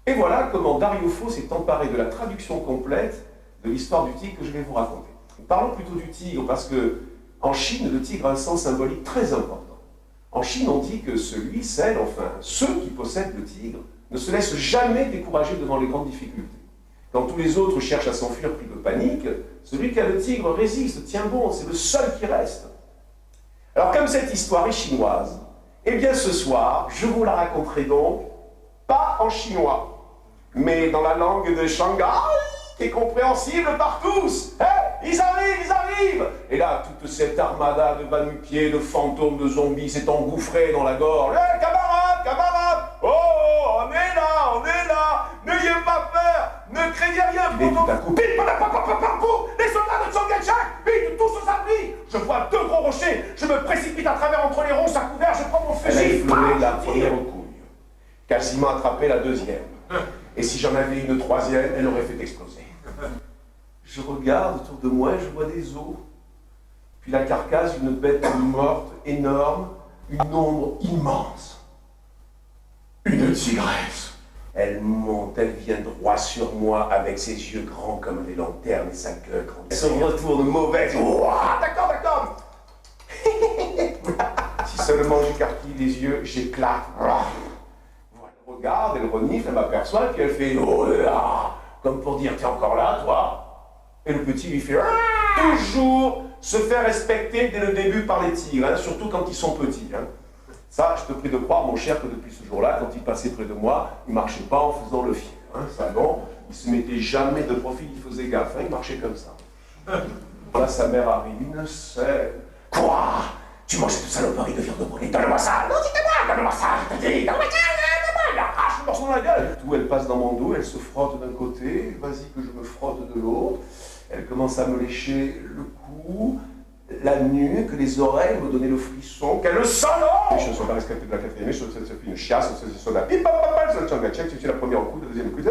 Et voilà comment Dariopho s'est emparé de la traduction complète de l'histoire du tigre que je vais vous raconter. Parlons plutôt du tigre, parce que en Chine, le tigre a un sens symbolique très important. En Chine, on dit que celui, celle, enfin, ceux qui possèdent le tigre ne se laissent jamais décourager devant les grandes difficultés. Quand tous les autres cherchent à s'enfuir pris de panique, celui qui a le tigre résiste, tient bon, c'est le seul qui reste. Alors, comme cette histoire est chinoise, eh bien ce soir, je vous la raconterai donc, pas en chinois, mais dans la langue de Shanghai, qui est compréhensible par tous. Ils arrivent! Et là, toute cette armada de va-nu-pieds, de fantômes, de zombies s'est engouffrée dans la gorge. Hé, camarades! Oh, on est là! N'ayez pas peur! Ne craignez rien! Et tout à coup, les soldats de Chiang Kai-shek, vite, tous aux abris! Je vois deux gros rochers, je me précipite à travers entre les ronces à couvert, je prends mon fusil. Elle a effleuré la première couille, quasiment attrapé la deuxième. Et si j'en avais une troisième, elle aurait fait exploser. Je regarde autour de moi et je vois des os. Puis la carcasse d'une bête morte, énorme, une ombre immense. Une tigresse. Elle monte, elle vient droit sur moi avec ses yeux grands comme des lanternes et sa queue grande. Elle se retourne mauvaise. Ouah, d'accord. Si seulement j'écarquille les yeux, j'éclate. Elle regarde, elle renifle, elle m'aperçoit, puis elle fait oh là, comme pour dire t'es encore là, toi. Et le petit lui fait toujours se faire respecter dès le début par les tigres, hein, surtout quand ils sont petits. Hein. Ça, je te prie de croire, mon cher, que depuis ce jour-là, quand il passait près de moi, il ne marchait pas en faisant le fier. Hein, ça, non, il ne se mettait jamais de profil, il faisait gaffe, hein, il marchait comme ça. Là, sa mère arrive, une selle. Quoi? Tu manges cette saloperie de viande brûlée? Donne-moi ça! Non, dis-moi, donne-moi ça, je te dis! Donne-moi ça! Elle arrache le morceau dans la gueule. Tout, elle passe dans mon dos, elle se frotte d'un côté, vas-y que je me frotte de l'autre. Elle commence à me lécher le cou, la nuque, les oreilles, me donner le frisson. Quel salaud! Je ne suis pas rescapé de la quatrième, je suis une chiasse, c'est la pipe, c'est la première coup, la deuxième coup,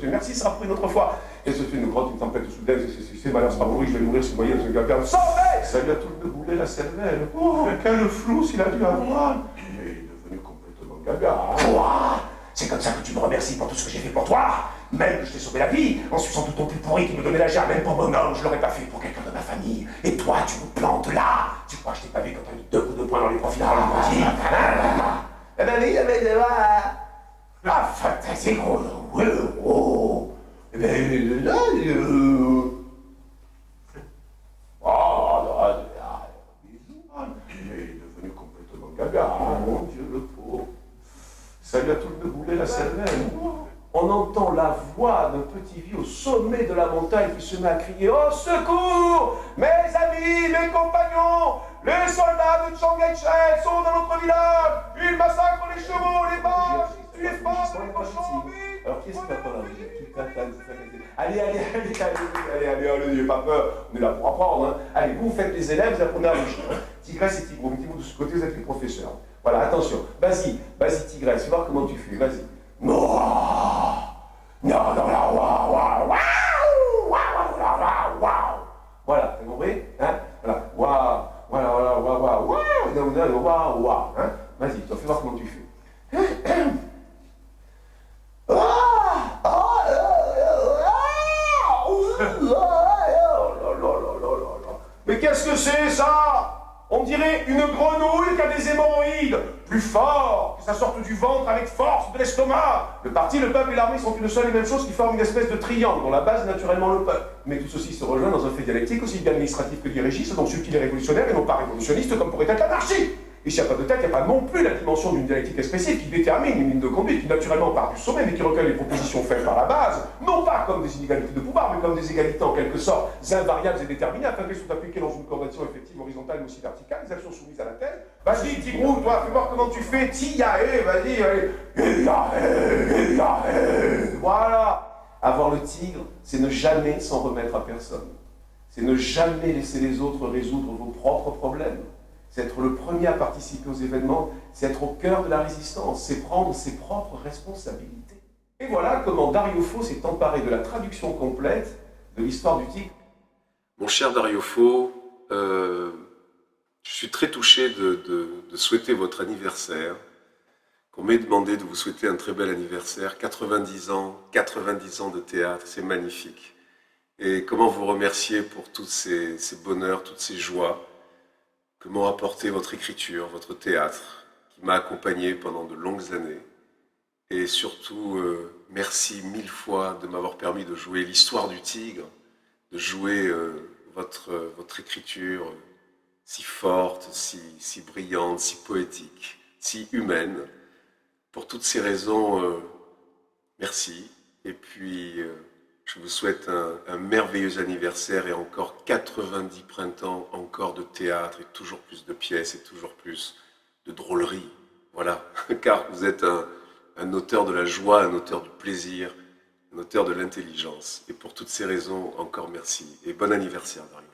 merci, ça sera pour une autre fois. Et c'est une grotte, une tempête soudaine, c'est malheur, sera pourri, je vais mourir, c'est noyé dans une gaverne. Sauvez! Ça lui a tout de bouler la cervelle. Oh, quel flou s'il a dû avoir. Il est devenu complètement gaga. Quoi? C'est comme ça que tu me remercies pour tout ce que j'ai fait pour toi? Même que je t'ai sauvé la vie, en suçant tout ton plus pourri qui me donnait la gerbe, même pour mon homme, je l'aurais pas fait pour quelqu'un de ma famille. Et toi, tu me plantes là. Tu crois que je t'ai pas vu quand t'as mis 2 coups de poing dans les profils dans le petit? Eh ben oui, ah, c'est gros. Eh ben là, il est devenu complètement gaga, mon Dieu, le pauvre. Ça lui a tout de bouler la cervelle. On entend la voix d'un petit vieux au sommet de la montagne qui se met à crier « Au secours! Mes amis, mes compagnons! Les soldats de Chiang Kai-shek sont dans notre village! Ils massacrent les chevaux, les vaches! Ils tuent les femmes, les cochons! Alors qui est-ce qui va pas la Allez, n'ayez pas peur, on est là pour apprendre. Hein. Allez, vous faites les élèves, vous apprenez à bouger. Tigresse et Tigrou, mettez-vous de ce côté, vous êtes les professeurs. Voilà, attention. Vas-y, Tigresse, fais voir comment tu fais, vas-y. Non, voilà, t'as compris? Hein? Voilà, hein? Vas-y, toi, fais voir comment tu fais. Mais qu'est-ce que c'est ça? On dirait une grenouille qui a des hémorroïdes, plus fort, que ça sorte du ventre avec force de l'estomac. Le parti, le peuple et l'armée sont une seule et même chose qui forment une espèce de triangle dont la base est naturellement le peuple. Mais tout ceci se rejoint dans un fait dialectique aussi bien administratif que dirigiste, donc subtil et révolutionnaire et non pas révolutionniste comme pourrait être l'anarchie. Et s'il n'y a pas de tête, il n'y a pas non plus la dimension d'une dialectique expressive qui détermine une ligne de conduite qui naturellement part du sommet mais qui recueille les propositions faites par la base, non pas comme des inégalités de pouvoir, mais comme des égalités en quelque sorte invariables et déterminées afin qu'elles soient appliquées dans une coordination effective horizontale mais aussi verticale, des actions soumises à la tête. Vas-y, Tigrou, toi, fais voir comment tu fais. Tiaé, vas-y, voilà. Avoir le tigre, c'est ne jamais s'en remettre à personne. C'est ne jamais laisser les autres résoudre vos propres problèmes. C'est être le premier à participer aux événements, c'est être au cœur de la résistance, c'est prendre ses propres responsabilités. Et voilà comment Dariopho s'est emparé de la traduction complète de l'histoire du tigre. Mon cher Dariopho, je suis très touché de souhaiter votre anniversaire, qu'on m'ait demandé de vous souhaiter un très bel anniversaire. 90 ans de théâtre, c'est magnifique. Et comment vous remercier pour tous ces bonheurs, toutes ces joies que m'ont apporté votre écriture, votre théâtre, qui m'a accompagné pendant de longues années. Et surtout, merci 1000 fois de m'avoir permis de jouer l'histoire du tigre, de jouer votre écriture si forte, si brillante, si poétique, si humaine. Pour toutes ces raisons, merci. Et puis, je vous souhaite un merveilleux anniversaire et encore 90 printemps, encore de théâtre et toujours plus de pièces et toujours plus de drôleries. Voilà, car vous êtes un auteur de la joie, un auteur du plaisir, un auteur de l'intelligence. Et pour toutes ces raisons, encore merci. Et bon anniversaire, Dario.